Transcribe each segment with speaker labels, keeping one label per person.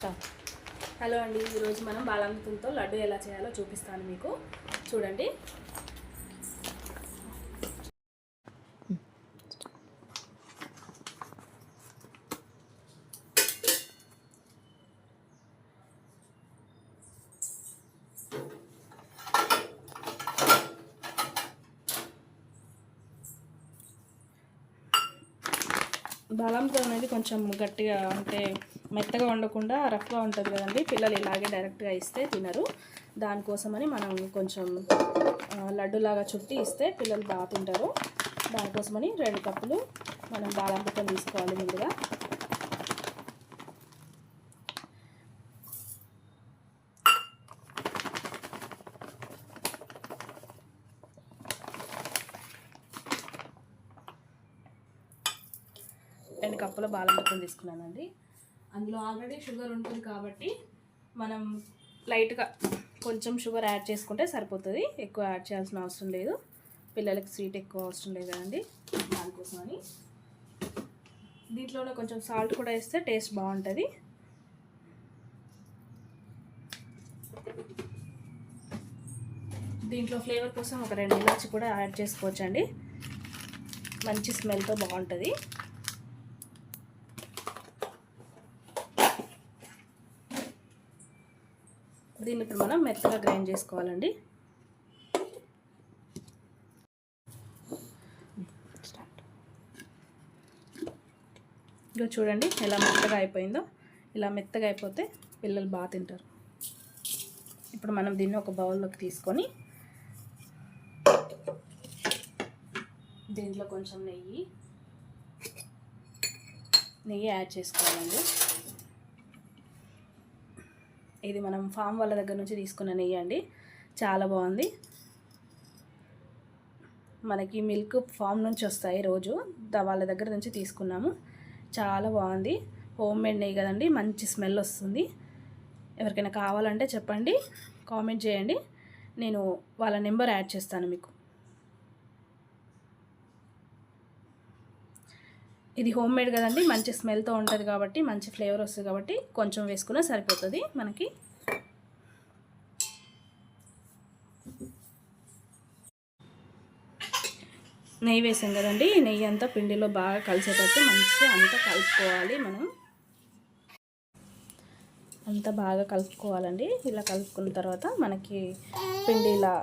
Speaker 1: Hello అండి, ఈరోజు మనం బాలామృతంతో లడ్డు ఎలా చేయాలో చూపిస్తాను మీకు. చూడండి. బాలామృతం అనేది కొంచెం గట్టిగా అంటే మెత్తగా ఉండకుండా రఫ్గా ఉంటుంది కదండి. పిల్లలు ఇలాగే డైరెక్ట్గా ఇస్తే తినరు. దానికోసమని మనం కొంచెం లడ్డులాగా చుట్టి ఇస్తే పిల్లలు బాగా తింటారు. దానికోసమని 2 కప్పులు మనం బాలామృతం తీసుకోవాలి. ముందుగా రెండు కప్పుల బాలామృతం తీసుకున్నానండి. అందులో ఆల్రెడీ షుగర్ ఉంటుంది కాబట్టి మనం లైట్గా కొంచెం షుగర్ యాడ్ చేసుకుంటే సరిపోతుంది. ఎక్కువ యాడ్ చేయాల్సిన అవసరం లేదు. పిల్లలకి స్వీట్ ఎక్కువ అవసరం లేదు కదండి. దానికోసమని దీంట్లోనే కొంచెం సాల్ట్ కూడా వేస్తే టేస్ట్ బాగుంటుంది. దీంట్లో ఫ్లేవర్ కోసం ఒక 2 ఇలాచి కూడా యాడ్ చేసుకోవచ్చండి. మంచి స్మెల్తో బాగుంటుంది. దీన్ని ఇప్పుడు మనం మెత్తగా గ్రైండ్ చేసుకోవాలండి. ఇక చూడండి ఎలా మెత్తగా అయిపోయిందో. ఇలా మెత్తగా అయిపోతే పిల్లలు బాగా తింటారు. ఇప్పుడు మనం దీన్ని ఒక బౌల్లోకి తీసుకొని దీంట్లో కొంచెం నెయ్యి యాడ్ చేసుకోవాలండి. ఇది మనం ఫామ్ వాళ్ళ దగ్గర నుంచి తీసుకున్న నెయ్యి అండి. చాలా బాగుంది. మనకి మిల్క్ ఫామ్ నుంచి వస్తాయి. రోజు వాళ్ళ దగ్గర నుంచి తీసుకున్నాము. చాలా బాగుంది. హోమ్ మేడ్ నెయ్యి కదండి. మంచి స్మెల్ వస్తుంది. ఎవరికైనా కావాలంటే చెప్పండి, కామెంట్ చేయండి. నేను వాళ్ళ నెంబర్ యాడ్ చేస్తాను మీకు. ఇది హోమ్ మేడ్ కదండి. మంచి స్మెల్తో ఉంటుంది కాబట్టి, మంచి ఫ్లేవర్ వస్తుంది కాబట్టి కొంచెం వేసుకున్నా సరిపోతుంది మనకి. నెయ్యి వేసాం కదండి. నెయ్యి అంతా పిండిలో బాగా కలిసేటట్టు మంచిగా అంతా కలుపుకోవాలి. మనం అంతా బాగా కలుపుకోవాలండి. ఇలా కలుపుకున్న తర్వాత మనకి పిండి ఇలా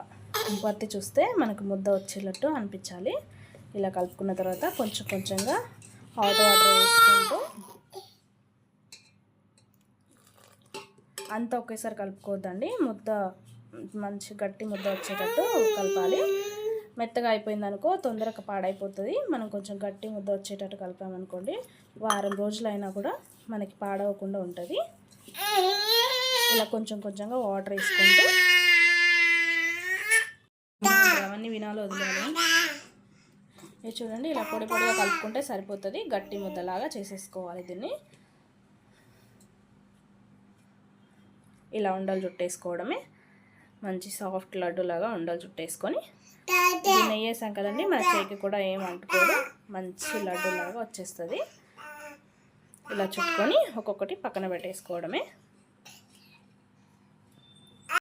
Speaker 1: పత్తి చూస్తే మనకు ముద్ద వచ్చేటట్టు అనిపించాలి. ఇలా కలుపుకున్న తర్వాత కొంచెం కొంచెంగా హాట్ వాటర్ వేసుకుంటూ అంతా ఒకేసారి కలుపుకోవద్దండి. ముద్ద మంచి గట్టి ముద్ద వచ్చేటట్టు కలపాలి. మెత్తగా అయిపోయిందనుకో తొందరగా పాడైపోతుంది. మనం కొంచెం గట్టి ముద్ద వచ్చేటట్టు కలిపామనుకోండి, వారం రోజులైనా కూడా మనకి పాడవకుండా ఉంటుంది. ఇలా కొంచెం కొంచెంగా వాటర్ వేసుకుంటూ అవన్నీ వినాలో వదిలేయాలి. ఇది చూడండి, ఇలా పొడి పొడిగా కలుపుకుంటే సరిపోతుంది. గట్టి ముద్దలాగా చేసేసుకోవాలి. దీన్ని ఇలా ఉండలు చుట్టేసుకోవడమే. మంచి సాఫ్ట్ లడ్డులాగా ఉండలు చుట్టేసుకొని దీన్ని వేసాం కదండి. మన చేయికి కూడా ఏం అంటుకోదు. మంచి లడ్డులాగా వచ్చేస్తుంది. ఇలా చుట్టుకొని ఒక్కొక్కటి పక్కన పెట్టేసుకోవడమే.